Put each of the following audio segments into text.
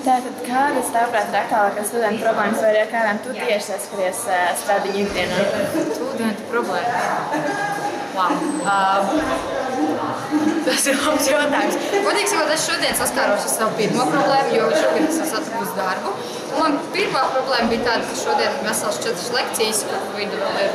Tātad, kādas tavuprāt ir aktuālākās studentu problēmas, vai ar kādām tu tieši saskaries strādīņu ikdienā? Studentu problēmas? Tas ir labs jautājums. Godīgi sakot, es šodien saskāros ar savu pirmo problēmu, jo šogad es esmu atradusi darbu. Man pirmā problēma bija tāda, ka šodien vesels 4 lekcijas, kur vidu vēl ir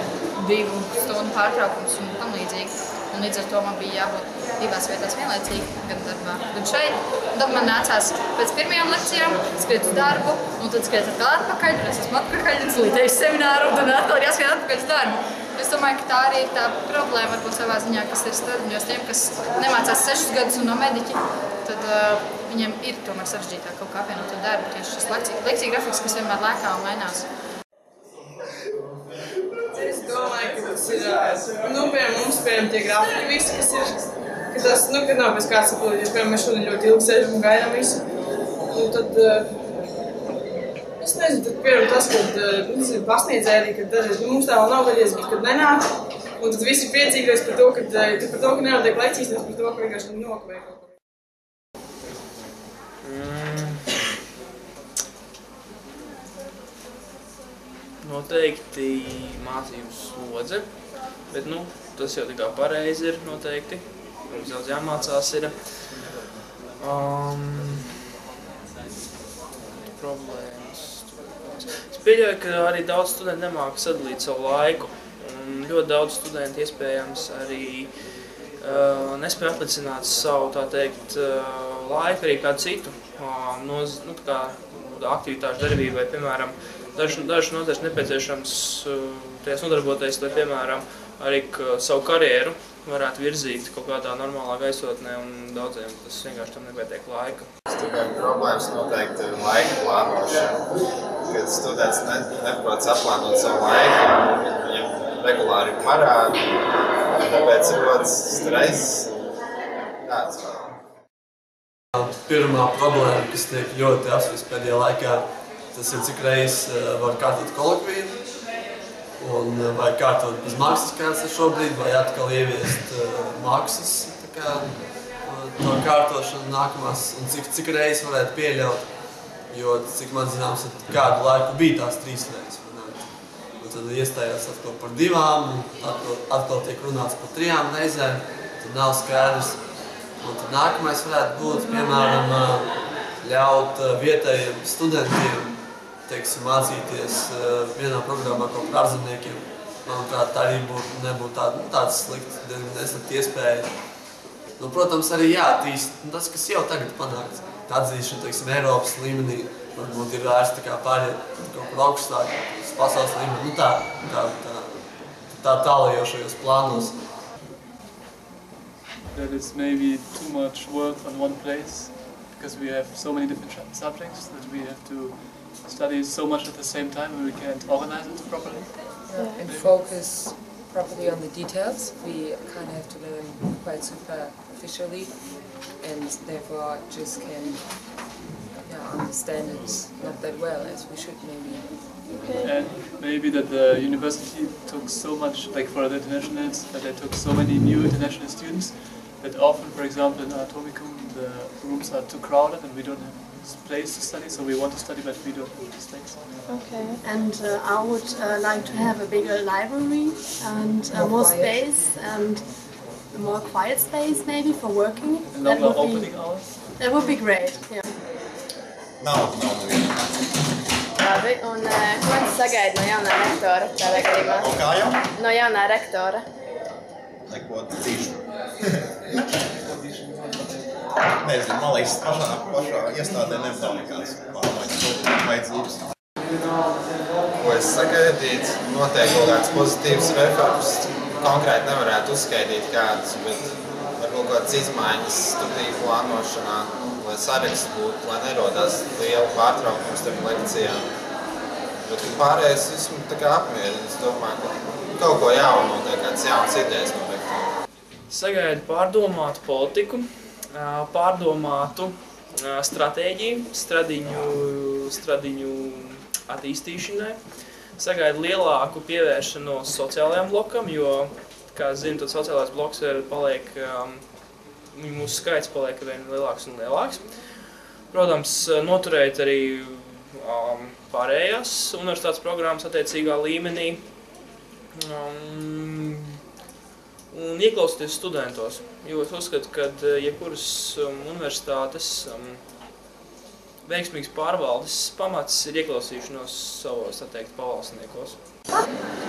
2 stundu pārtraukums un tam līdzīgi. Un līdz ar to man bija jābūt 2 vietās vienlaicīgi, gan darbā, gan šeit. Un tad man nācās pēc pirmajām lekcijām skriet uz darbu, un tad skriet atkal atpakaļ, un es esmu atpakaļ, un slītēju semināru, un tad atkal jāskrien atpakaļ uz darbu. Es domāju, ka tā arī ir tā problēma, varbūt savā ziņā, kas ir stradiņos tiem, kas nemācās 6 gadus un nav mediķi, tad viņiem ir tomēr sarežģītāk kaut kā apvienot to darbu, tieši šis lekciju grafiks, kas vienmēr lēkā un mainās. Es domāju, ka tas ir, piemēram, mums, tie grafiki visi, kas ir, ka tas, kad nav pēc kāds sapildies, piemēram, mēs šodien ļoti ilgi sēžam un gaidām visu. Un tad, es nezinu, tad, piemēram, tas, kad pasniedzēja arī, kad dažreiz mums tā vēl nav vajadzēs, bet kad nenāk, un tad visi ir priecīgais par to, ka nenotiek lekcijas, nevis par to, ka vienkārši nokavē kaut ko. Noteikti mācību slodze, bet tas jau tā kā pareizi ir noteikti. Mums daudz jāmācās ir. Problēmas. Es pieļauju, ka arī daudz studenti nemāka sadalīt savu laiku. Un ļoti daudz studenti iespējams arī nespēja aplicināt savu, tā teikt, laiku arī kādu citu aktivitāšu darbībai, piemēram, Dažs noteikti nepieciešams tajās nodarboties, lai, piemēram, arī savu karjeru varētu virzīt kaut kādā normālā gaisotnē, un daudziem tas vienkārši tam nepietiek laika. Studentu problēmas noteikti ir laika plānošana, kad students neprot saplānot savu laiku, viņam regulāri parādi, tāpēc ir ļoti stress. Pirmā problēma, kas tiek ļoti apspriests pēdējā laikā, tas ir, cik reizes var kārtot kolokviju, un vai kārtot bez maksas, kāds ir šobrīd, vai atkal ieviest maksas to kārtošanu nākamās, un cik reizes varētu pieļaut, jo, cik man zināms, kādu laiku bija tās 3 reizes. Un tad iestājās atkal par 2, un atkal tiek runāts par 3 reizēm, tad nav skaidrs. Un tad nākamais varētu būt, piemēram, ļaut vietējiem studentiem mācīties vienā programmā kaut par ārzemniekiem. Manuprāt, tā arī nebūtu tāda slikta, neslikta iespēja. Protams, arī jāattīst tas, kas jau tagad panākts. Atzīšana, Eiropas līmenī varbūt ir vērsts pāriet kaut kur augstāk, pasaules līmenī, tā tālajošajos plānos. That it's maybe too much work on one place, because we have so many different subjects that we have to study so much at the same time and we can't organize it properly. And focus properly on the details. We kind of have to learn quite superficially and therefore just can understand it not that well as we should maybe. Okay. And maybe that the university took so much, like for the internationals, that they took so many new international students that often, for example, in Anatomicum, the rooms are too crowded and we don't have place to study, so we want to study, but we don't have the space. Okay, and I would like to have a bigger library and more space and a more quiet space maybe for working. And longer opening hours? That would be great, yeah. Labi, un ko mēs sagaidām no jaunā rektora tādā gadījumā? No kā jau? No jaunā rektora. Neko tīšu. Nezinu, man liekas, pašā iestādē nebūtu nekādas vajadzības. Ko es sagaidītu, noteikti kaut kāds pozitīvs reformas. Konkrēti nevarētu uzskaidīt kādas, bet varbūt kādas izmaiņas studiju plānošanā, lai saraksts būtu, lai nerodās liela pārtraukums starp lekcijām. Bet pārējais esmu tā kā apmierina. Es domāju, ka kaut ko jaunu notiek, kāds jauns idejas notiek. Sagaidu pārdomātu politiku, pārdomātu stratēģiju, stradiņu attīstīšanai. Sagaidu lielāku pievēršanos sociālajām blokam, jo, kā zinu, tad sociālais bloks mūsu skaits paliek vien lielāks un lielāks. Protams, noturēt arī pārējās universitātes programmas attiecīgā līmenī un ieklausīties studentos, jo es uzskatu, ka jebkuras universitātes veiksmīgs pārvaldes pamats ir ieklausīšanos savos, tā teikt, pavalsniekos.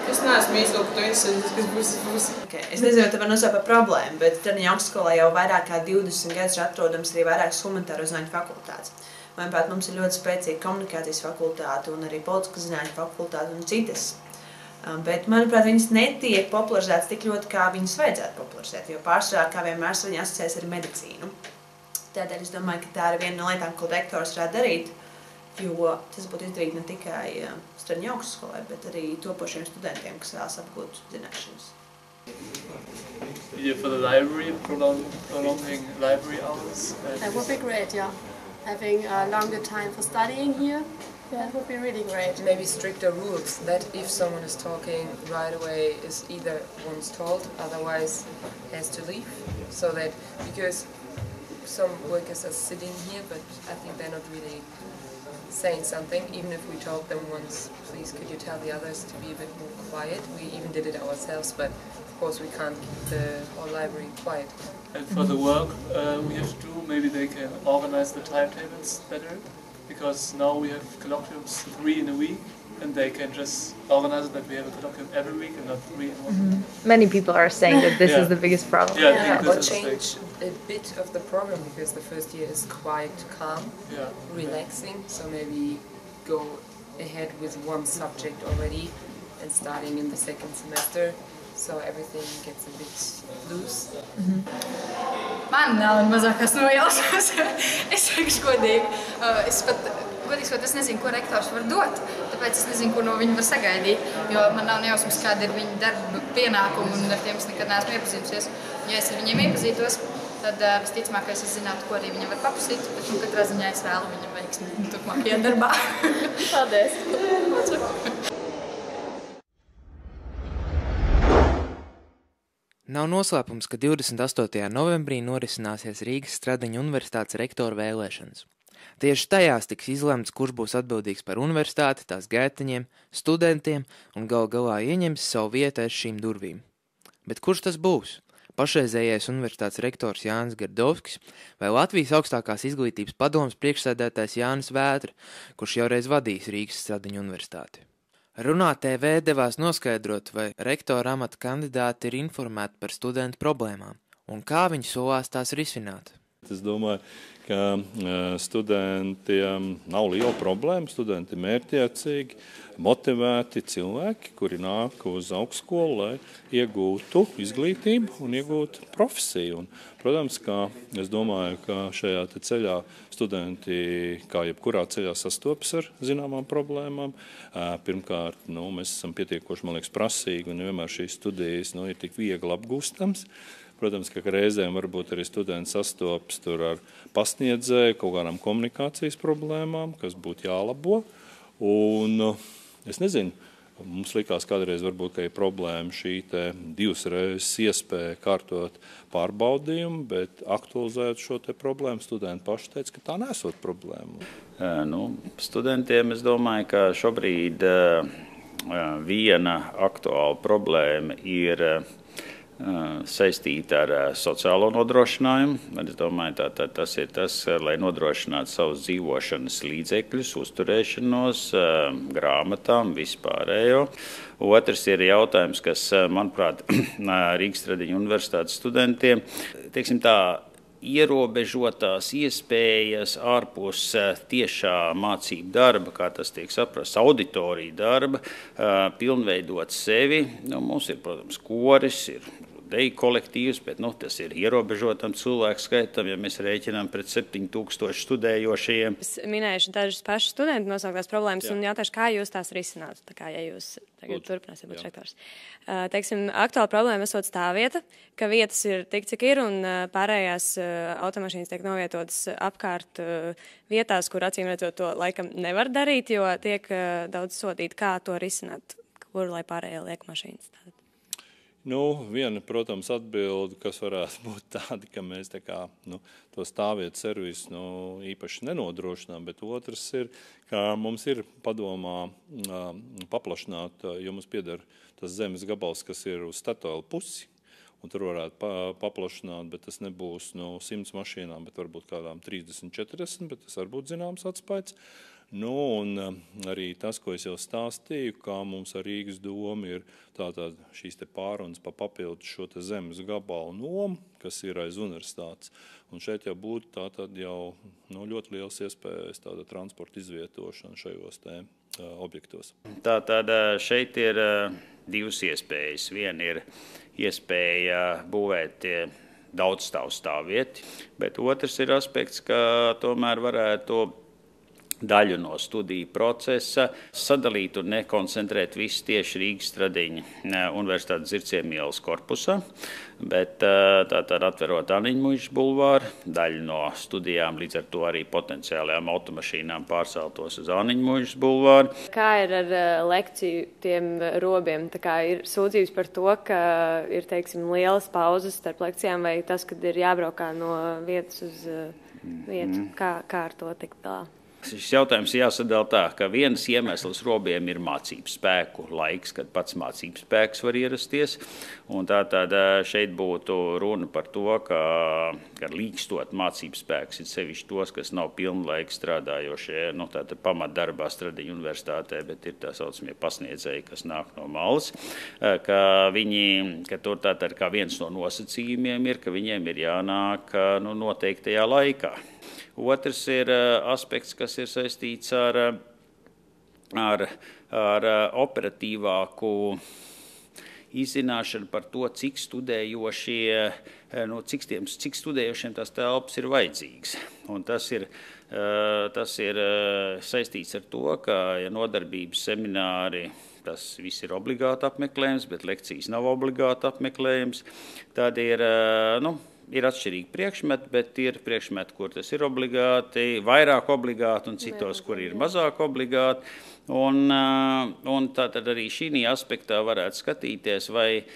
Es neesmu izlūku to interesantas, kas būs. Okay. Es nezinu, tā var nosaukt par problēmu, bet Stradiņu augstskolā jau vairāk kā 20 gadus ir atrodams arī vairākas humanitāro zinātņu fakultātes. Manuprāt, mums ir ļoti spēcīga komunikācijas fakultāte un arī politiskas zinātņu fakultāte un citas. Bet, manuprāt, viņas netiek popularizētas tik ļoti, kā viņas vajadzētu popularizēt, jo pārsvarā, kā vienmēr, viņi asociēs ar medicīnu. Tādēļ es domāju, ka tā ir viena no lietām, ko rektors varētu darīt, jo tas būtu izdarīt ne tikai Stradiņu augstskolai, bet arī topošiem studentiem, kas vēlas apgūt zināšanas. Yeah, for the library, prolonging library hours. That would be great, yeah. Having a longer time for studying here, that would be really great. Maybe stricter rules that if someone is talking right away is either one's told, otherwise has to leave. So that, because some workers are sitting here, but I think they're not really saying something. Even if we told them once, please could you tell the others to be a bit more quiet. We even did it ourselves, but of course we can't keep the whole library quiet. And for the work we have to do, maybe they can organize the timetables better, because now we have colloquiums 3 in a week, and they can just organize it that we have a colloquium every week and not 3 in 1 week. Many people are saying that this is the biggest problem. Yeah, Or change a bit of the program, because the first year is quite calm, relaxing, so maybe go ahead with one subject already and starting in the second semester, so everything gets a bit loose. Man nav mazākās nojausmas. Es teikšu godīgi. Es pat, godīgi sakot, es nezinu, ko rektors var dot, tāpēc es nezinu, ko no viņa var sagaidīt, jo man nav nejausmas, kāda ir viņa darba pienākuma, un ar tiem es nekad neesmu iepazījusies. Ja es ar viņiem iepazītos, tad visticamākais es zinātu, ko arī viņam var paprasīt, bet katrā ziņā es vēlu viņam veiksmi turpmākajā darbā. Paldies! Nav noslēpums, ka 28. novembrī norisināsies Rīgas Stradiņu universitātes rektora vēlēšanas. Tieši tajās tiks izlemts, kurš būs atbildīgs par universitāti, tās gaitiņiem, studentiem un galu galā ieņems savu vietu aiz šīm durvīm. Bet kurš tas būs? Pašreizējais universitātes rektors Jānis Gardovskis vai Latvijas augstākās izglītības padomes priekšsēdētājs Jānis Vētra, kurš jau reiz vadījis Rīgas Stradiņu universitāti. Runā TV devās noskaidrot, vai rektora amata kandidāti ir informēti par studentu problēmām un kā viņi solās tās risināt. Es domāju, ka studentiem nav liela problēma, studenti ir mērķiecīgi, motivēti cilvēki, kuri nāk uz augstskolu, lai iegūtu izglītību un iegūtu profesiju. Un, protams, es domāju, ka šajā ceļā studenti, kā jebkurā ceļā, sastopas ar zināmām problēmām. Pirmkārt, mēs esam pietiekoši, man liekas, prasīgi, un vienmēr šīs studijas ir tik viegli apgūstams. Protams, ka reizēm varbūt arī studenti sastopas ar pasniedzēju kaut kādām komunikācijas problēmām, kas būtu jālabo. Un es nezinu, mums likās kādreiz varbūt, ka ir problēma šī 2 reizes iespēja kārtot pārbaudījumu, bet aktualizēt šo problēmu, studenti paši teica, ka tā nesot problēmu. Studentiem es domāju, ka šobrīd viena aktuāla problēma ir saistīta ar sociālo nodrošinājumu. Es domāju, tas ir tas, lai nodrošinātu savus dzīvošanas līdzekļus, uzturēšanos, grāmatām, vispārējo. Otrs ir jautājums, kas, manuprāt, Rīgas Stradiņu universitātes studentiem, teiksim tā, ierobežotās iespējas ārpus tiešā mācību darba, kā tas tiek saprasts, auditorija darba, pilnveidot sevi. Mums ir, protams, koris, ir deju kolektīvs, bet tas ir ierobežotam cilvēku skaitam, ja mēs rēķinām pret 7000 studējošajiem. Es minējuši dažus pašus studentu nosauktās problēmas un jautāšu, kā jūs tās risinātu, ja jūs tagad turpināsiet būt rektors. Teiksim, aktuāla problēma esot stāvvieta, ka vietas ir tik, cik ir, un pārējās automašīnas tiek novietotas apkārt vietās, kur acīm redzot to laikam nevar darīt, jo tiek daudz sodīti, kā to risināt, kur lai pārējie liek mašīnas. Viena, protams, atbilde, kas varētu būt tāda, ka mēs to stāvvietu servisu īpaši nenodrošinām, bet otrs ir, ka mums ir padomā paplašināt, jo mums pieder tas zemes gabals, kas ir uz Statoil pusi, un tur varētu paplašināt, bet tas nebūs 100 mašīnām, bet varbūt kādām 30-40, bet tas varbūt zināms atspaids. Un arī tas, ko es jau stāstīju, kā mums ar Rīgas domu ir tātad šīs te pārunas pa papildu šo te zemes gabalu nomu, kas ir aiz universitātes. Un šeit jau būtu tātad jau ļoti liels iespējas tāda transporta izvietošana šajos te objektos. Tātad šeit ir divas iespējas. Viena ir iespēja būvēt daudzstāvu stāvvieti, bet otrs ir aspekts, ka tomēr varētu daļu no studiju procesa sadalīt un nekoncentrēt visu tieši Rīgas Stradiņa Universitātes Zirciema ielas korpusā, bet tātad atverot Aniņmuižas bulvāru, daļu no studijām līdz ar to arī potenciālajām automašīnām pārceltos uz Aniņmuižas bulvāru. Kā ir ar lekciju tiem robiem? Tā kā ir sūdzības par to, ka ir, teiksim, lielas pauzes starp lekcijām vai tas, kad ir jābraukā no vietas uz vietu? Kā ar to tikt galā? Šis jautājums jāsadala tā, ka viens iemesls robiem ir mācību spēku laiks, kad pats mācību spēks var ierasties. Un tātad šeit būtu runa par to, ka līkstot mācību spēks ir sevišķi tos, kas nav pilnlaika strādājošie, tātad pamatdarbā Stradiņa universitātē, bet ir tā saucamie pasniedzēji, kas nāk no malas, ka tur tātad kā viens no nosacījumiem ir, ka viņiem ir jānāk noteiktajā laikā. Otrs ir aspekts, kas ir saistīts ar operatīvāku izzināšanu par to, cik studējošiem tās telpas ir vajadzīgas. Un tas ir saistīts ar to, ka nodarbības semināri, tas viss ir obligāti apmeklējums, bet lekcijas nav obligāti apmeklējums, tad ir atšķirīgi priekšmeti, bet ir priekšmeti, kur tas ir obligāti, vairāk obligāti un citos, kur ir mazāk obligāti. Un tātad arī šī aspektā varētu skatīties, vai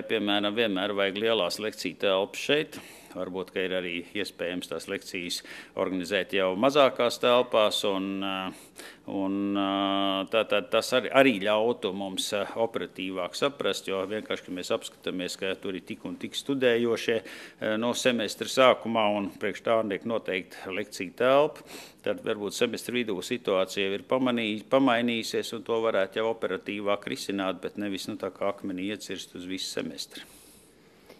piemēram, vienmēr vajag lielās lekciju telpas šeit. Varbūt, ka ir arī iespējams tās lekcijas organizēt jau mazākās telpās, un tātad tas arī ļautu mums operatīvāk saprast, jo vienkārši, ka mēs apskatāmies, ka tur ir tik un tik studējošie no semestra sākumā un priekš tā tiek noteikti lekcija telpa, tad varbūt semestra vidū situācija ir pamainījusies un to varētu jau operatīvāk risināt, bet nevis tā kā akmenī iecirst uz visu semestri.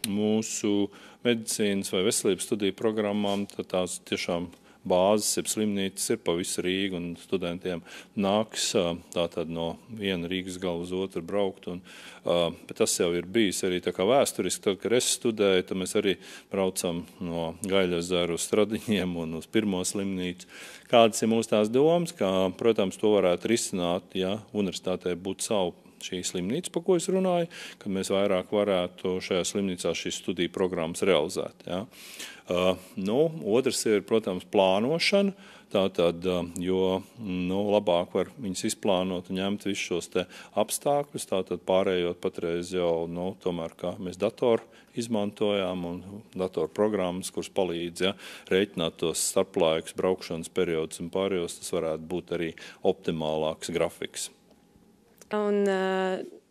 Mūsu medicīnas vai veselības studiju programmām tās tiešām bāzes, jeb slimnīcas ir pa visu Rīgu, un studentiem nāks tātad no viena Rīgas gala uz otru braukt. Bet tas jau ir bijis arī tā kā vēsturiski. Tad, kad es studēju, tad mēs arī braucam no Gaļezeru uz Stradiņiem un uz pirmo slimnīcu. Kādas ir mūsu tās domas, ka, protams, to varētu risināt, ja universitātē būtu savu šī slimnīca, pa ko es runāju, kad mēs vairāk varētu šajā slimnīcā šīs studiju programmas realizēt. Ja. Otrs ir, protams, plānošana, tātad, jo labāk var viņus izplānot un ņemt visus šos te apstākļus, tātad pārējot patreiz jau, tomēr, kā mēs datoru izmantojām un datoru programmas, kuras palīdz rēķināt tos starplaikus, braukšanas periodus un pārējos, tas varētu būt arī optimālāks grafiks. Un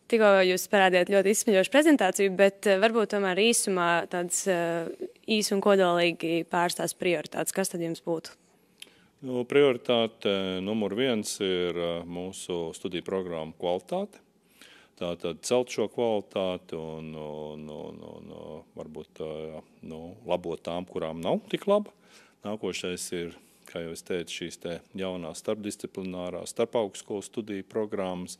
tikko jūs parādījāt ļoti izsmeļošu prezentāciju, bet varbūt tomēr īsumā tāds īsi un kodolīgi pārstāst prioritātes. Kas tad jums būtu? Prioritāte numur 1 ir mūsu studiju programmu kvalitāte. Tātad celt šo kvalitāti un varbūt labot tām, kurām nav tik laba. Nākošais ir, kā jau es teicu, šīs te jaunās starpdisciplinārās, starpaugstskolu studiju programmas,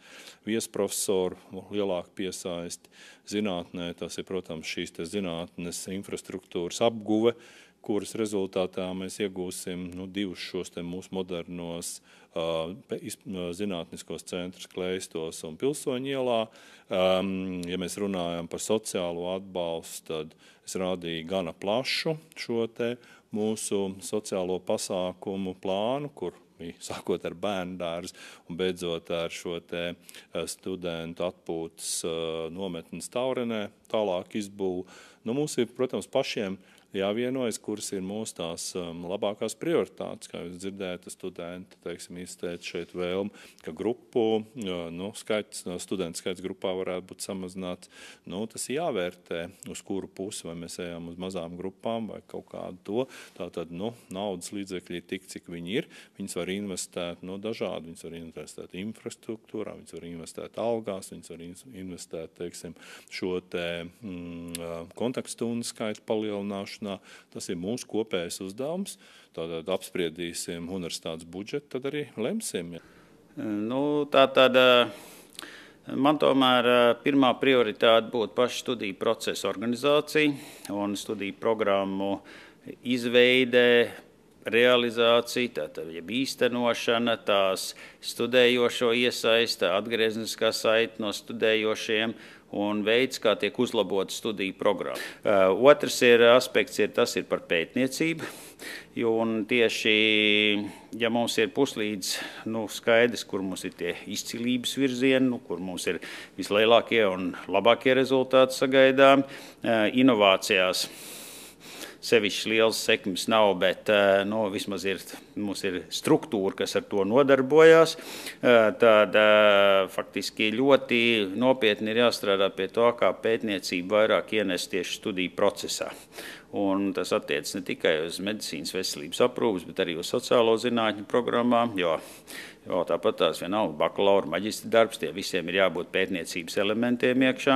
viesprofesoru lielāku piesaisti zinātnē. Tas ir, protams, šīs te zinātnes infrastruktūras apguve, kuras rezultātā mēs iegūsim divus šos te mūsu modernos zinātniskos centrus Kleistos un Pilsoņu ielā. Ja mēs runājam par sociālo atbalstu, tad es rādīju gana plašu šo te mūsu sociālo pasākumu plānu, kur sākot ar bērnu dārzu un beidzot ar šo te studentu atpūtas nometnes Taurenē, tālāk izbūvu. Mums ir, protams, pašiem jāvienojas, kuras ir mūsu tās labākās prioritātes. Kā jūs dzirdējat, studenti, izteica šeit vēlmi, ka grupu, studentu skaits grupā varētu būt samazināts. Tas jāvērtē, uz kuru pusi, vai mēs ejam uz mazām grupām vai kaut kādu to. Tātad, naudas līdzekļi ir tik, cik viņi ir. Viņas var investēt dažādi. Viņas var investēt infrastruktūrā, viņas var investēt algās, viņas var investēt, šo te kontaktstundu skaitu palielināšanu. Tas ir mūsu kopējais uzdevums. Tātad apspriedīsim universitātes budžetu, tad arī lemsim. Man tomēr pirmā prioritāte būtu paša studiju procesa organizācija un studiju programmu izveide, realizācija, tātad īstenošana, tās studējošo iesaista, atgriezniskā saite no studējošiem un veids, kā tiek uzlabota studiju programma. Otrs aspekts tas ir par pētniecību, un tieši, ja mums ir puslīdz skaidrs, kur mums ir tie izcilības virzieni, kur mums ir vislielākie un labākie rezultāti sagaidām, inovācijās. Sevišķi liels sekmes nav, bet vismaz mums ir struktūra, kas ar to nodarbojās. Tad faktiski ļoti nopietni ir jāstrādā pie to, kā pētniecība vairāk ienest tieši studiju procesā. Un tas attiec ne tikai uz medicīnas veselības aprūpes, bet arī uz sociālo zinātņu programmām, jo tāpat tās vienalga bakalaura, maģistra darbs, tie visiem ir jābūt pētniecības elementiem iekšā,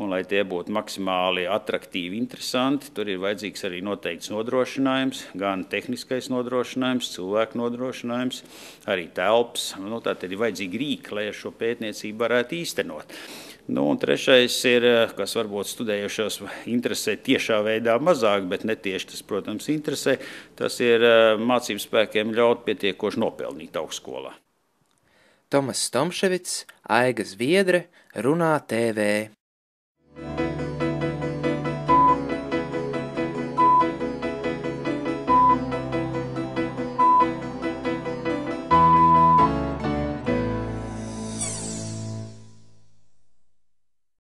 un lai tie būtu maksimāli atraktīvi, interesanti, tur ir vajadzīgs arī noteikts nodrošinājums, gan tehniskais nodrošinājums, cilvēku nodrošinājums, arī telpas, tātad ir vajadzīgi rīki, lai ar šo pētniecību varētu īstenot. Un trešais ir, kas varbūt studējušos interesē tiešā veidā mazāk, bet netieši tas, protams, interesē, tas ir mācību spēkiem ļaut pietiekoši nopelnīt augstskolā. Tomas Stomševits, Aiga Zviedre, Runā TV.